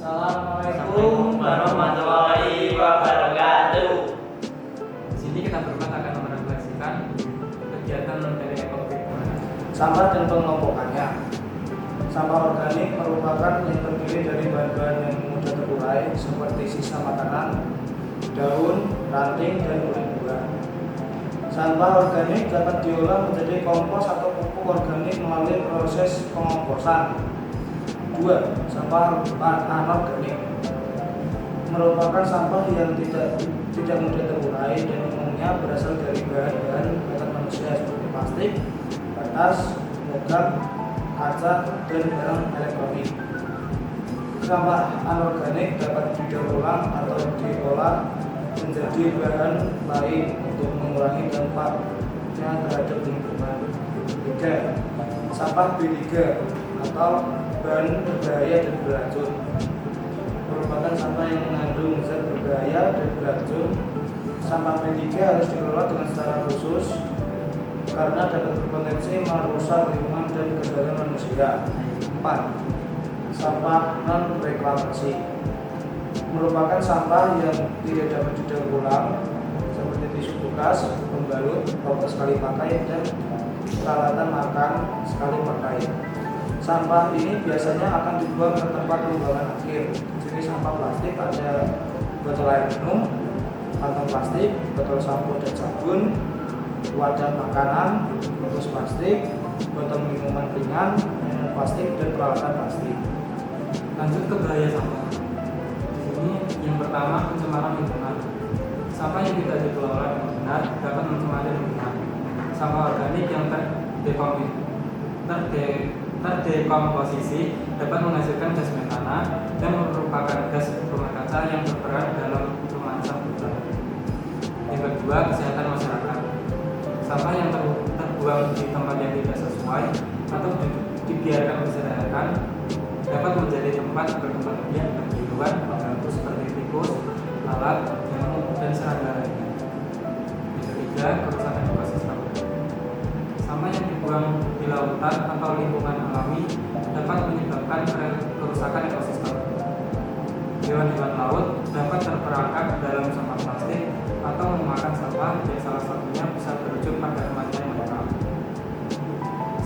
Assalamualaikum warahmatullahi wabarakatuh. Di sini kita berempat akan merefleksikan kegiatan dari ekobrik. Sampah dan pengelompokannya. Sampah organik merupakan yang terdiri dari bahan-bahan yang mudah terurai seperti sisa makanan, daun, ranting, dan kulit buah. Sampah organik dapat diolah menjadi kompos atau pupuk organik melalui proses pengomposan. 2. Sampah anorganik merupakan sampah yang tidak mudah terurai dan umumnya berasal dari bahan-bahan buatan manusia seperti plastik, kertas, logam, kaca, dan barang elektronik. Sampah anorganik dapat didaur ulang atau diolah menjadi bahan lain untuk mengurangi dampaknya terhadap lingkungan. 3. Sampah B3 atau bahan berbahaya dan beracun merupakan sampah yang mengandung zat berbahaya dan beracun. Sampah B3 harus dikelola dengan secara khusus karena dapat berpotensi merusak lingkungan dan kesehatan manusia. 4. Sampah non reklamasi merupakan sampah yang tidak dapat didaur ulang seperti tisu bekas, pembalut, rokok sekali pakai, dan peralatan makan sekali pakai. Sampah ini biasanya akan dibuang ke tempat pembuangan akhir. Jenis sampah plastik ada botol air minum, kantong plastik, botol sampo dan sabun, wadah makanan, bungkus plastik, botol minuman ringan, mainan plastik, dan peralatan plastik. Lanjut ke bahaya sampah. Di sini yang pertama, pencemaran lingkungan. Sampah yang tidak dikelola dengan benar dapat mencemari lingkungan. Sampah organik yang terdekomposisi dapat menghasilkan gas metana dan merupakan gas rumah kaca yang berperan dalam pemanasan global. Yang kedua, kesehatan masyarakat. Sampah yang terbuang di tempat yang tidak sesuai atau dibiarkan berserakan dapat menjadi tempat berkembang biak bagi hewan pengganggu seperti tikus, lalat, nyamuk, dan serangga lainnya. Yang ketiga, kerusakan ekosistem. Sampah yang dibuang di lautan atau lingkungan alami dapat menyebabkan kerusakan ekosistem. Hewan-hewan laut dapat terperangkap dalam sampah plastik atau memakan sampah yang salah satunya bisa berujung pada kematian mereka.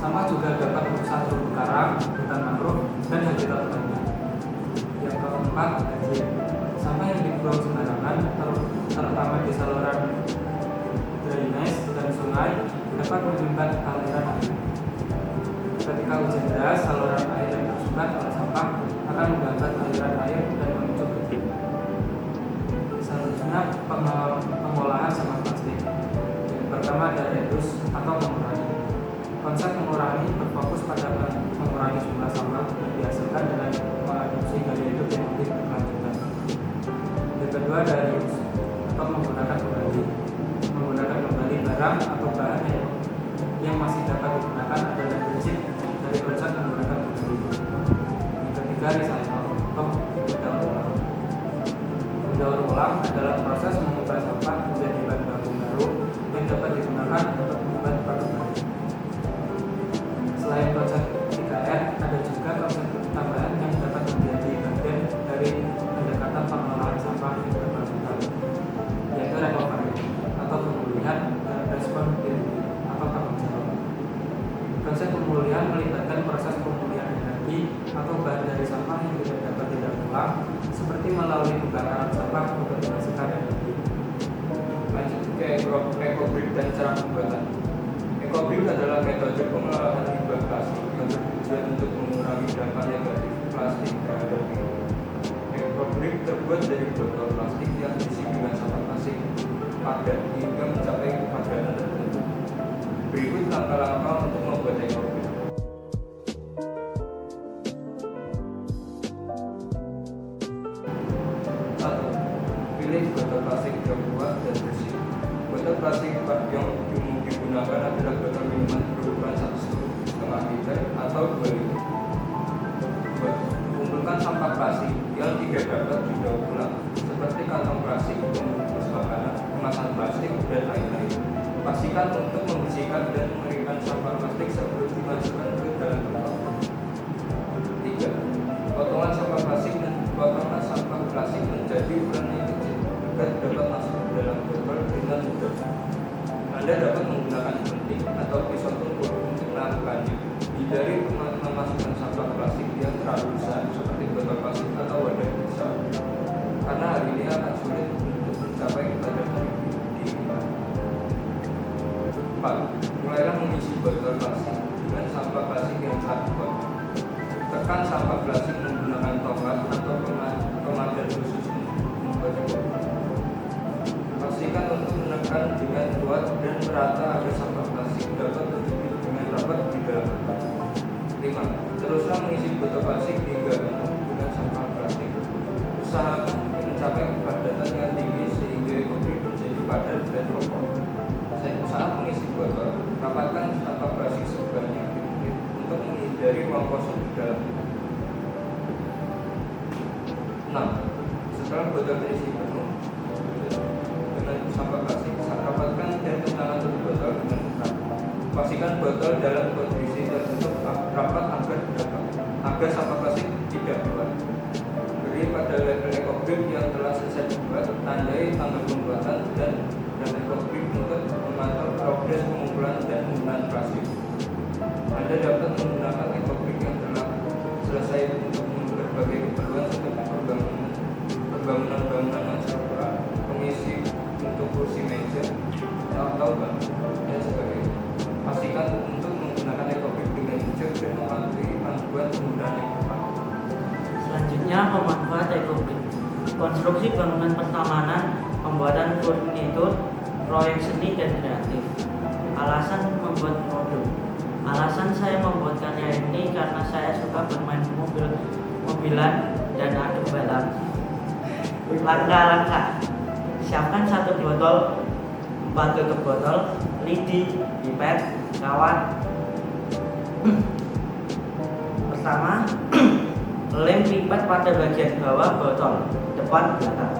Sampah juga dapat merusak terumbu karang, hutan mangrove, dan habitat lainnya. Yang keempat, banjir. Sampah yang dibuang sembarangan, terutama di saluran drainase dan sungai, dapat menyumbat aliran air. Ketika hujan deras, saluran air yang tersumbat oleh sampah akan menghambat aliran air dan memicu banjir. Selanjutnya, pengolahan sampah plastik. Yang pertama ada reduce atau mengurangi. Konsep mengurangi berfokus pada mengurangi jumlah sampah yang dihasilkan dengan mengadopsi gaya hidup yang lebih berkelanjutan. Yang kedua ada reuse atau menggunakan kembali barang atau bahan yang masih dapat digunakan adalah prinsip dari konsep menggunakan kembali. Yang ketiga, recycle atau daur ulang. Daur ulang adalah proses mengubah sampah menjadi bahan baku baru yang dapat digunakan untuk membuat produk baru. Selain konsep 3R, ada juga konsep tambahan yang dapat menjadi bagian dari pendekatan pengelolaan sampah yang berkelanjutan, yaitu recovery atau pemulihan dan responsibility atau tanggung jawab. Konsep pemulihan melibatkan proses pemulihan energi atau bahan dari sampah yang tidak dapat didaur ulang, seperti melalui pembakaran sampah untuk menghasilkan energi. Lanjut ke ekobrik dan cara pembuatan. Ekobrik adalah metode pengolahan limbah plastik yang bertujuan untuk mengurangi dampak negatif plastik terhadap lingkungan. Ekobrik terbuat dari botol plastik yang diisi dengan sampah plastik padat hingga mencapai kepadanan tertentu. Berikut langkah-langkah untuk membuat ekobrik. 1. Pilih botol plastik yang kuat dan bersih. Botol plastik yang digunakan adalah botol minuman berukuran 1,5 liter atau 2 liter. 2. Kumpulkan sampah plastik yang tidak dapat didaur ulang seperti kantong plastik, bungkus makanan, kemasan plastik, dan lain-lain. Pastikan untuk membersihkan dan mengeringkan sampah plastik sebelum dimasukkan ke dalam botol. 3. Potongan sampah plastik dan buat Anda dapat menggunakan gunting atau pisau tumpul untuk melakukannya. Hindari memasukkan sampah plastik yang terlalu besar seperti botol plastik atau wadah besar, karena hal ini akan sulit untuk mencapai kadar di 4. Mulailah mengisi botol plastik dengan sampah plastik yang telah dipotong. Tekan sampah plastik menggunakan tongkat atau pemadam khusus membuat kopi. Pastikan untuk menekan dengan kuat dan merata agar sampah plastik dapat terjepit dengan rapat di dalam kotak. 5. Teruslah mengisi botol plastik hingga penuh dengan sampah plastik. Usahakan mencapai kepadatan yang tinggi sehingga kopi menjadi padat dan kokoh. Saat mengisi botol, rapatkan sampah plastik sebanyak mungkin untuk menghindari ruang kosong di dalam. 6. Setelah botol terisi penuh dengan sampah plastik, rapatkan dan tentangkan tutup botol dengan ketat. Pastikan botol dalam kondisi tertutup rapat agar sampah plastik tidak keluar. Beri pada label ekobrik yang telah selesai dibuat, tandai tanggal pembuatan dan ekobrik untuk memantau progres pengumpulan dan penggunaan plastik. Anda dapat menggunakan ekobrik yang telah selesai untuk berbagai keperluan seperti pembangunan bangunan yang struktural, pengisi untuk kursi meja atau bangku dan sebagainya. Pastikan untuk menggunakan ekobrik dengan bijak dan mematuhi panduan penggunaan yang tepat. Selanjutnya, pemanfaat ekobrik. Konstruksi bangunan pertamanan, pembuatan furnitur, proyek seni dan kreatif. Alasan membuat modul. Alasan saya membuat karya ini karena saya suka bermain mobilan dan adu balap. Langkah-langkah: siapkan 1 botol, 4 tutup botol, lidi, pipet, kawat. Pertama, lem pipet pada bagian bawah botol, depan belakang.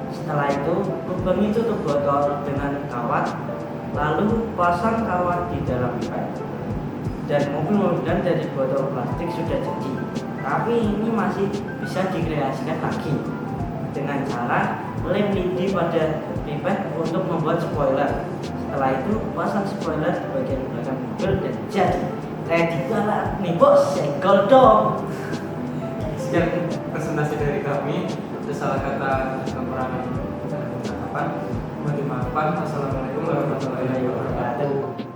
Setelah itu, lubangi tutup botol dengan kawat, lalu pasang kawat di dalam pipet. Dan mobil-mobilan dari botol plastik sudah jadi. Tapi ini masih bisa dikreasikan lagi dengan cara lem lidi pada pipet untuk membuat spoiler. Setelah itu, pasang spoiler di bagian belakang mobil dan jadi ready balap nih bos, segel dong. Sekian presentasi dari kami. Salah kata kekurangan dan kata-kata mohon dimaafkan. Assalamualaikum warahmatullahi wabarakatuh.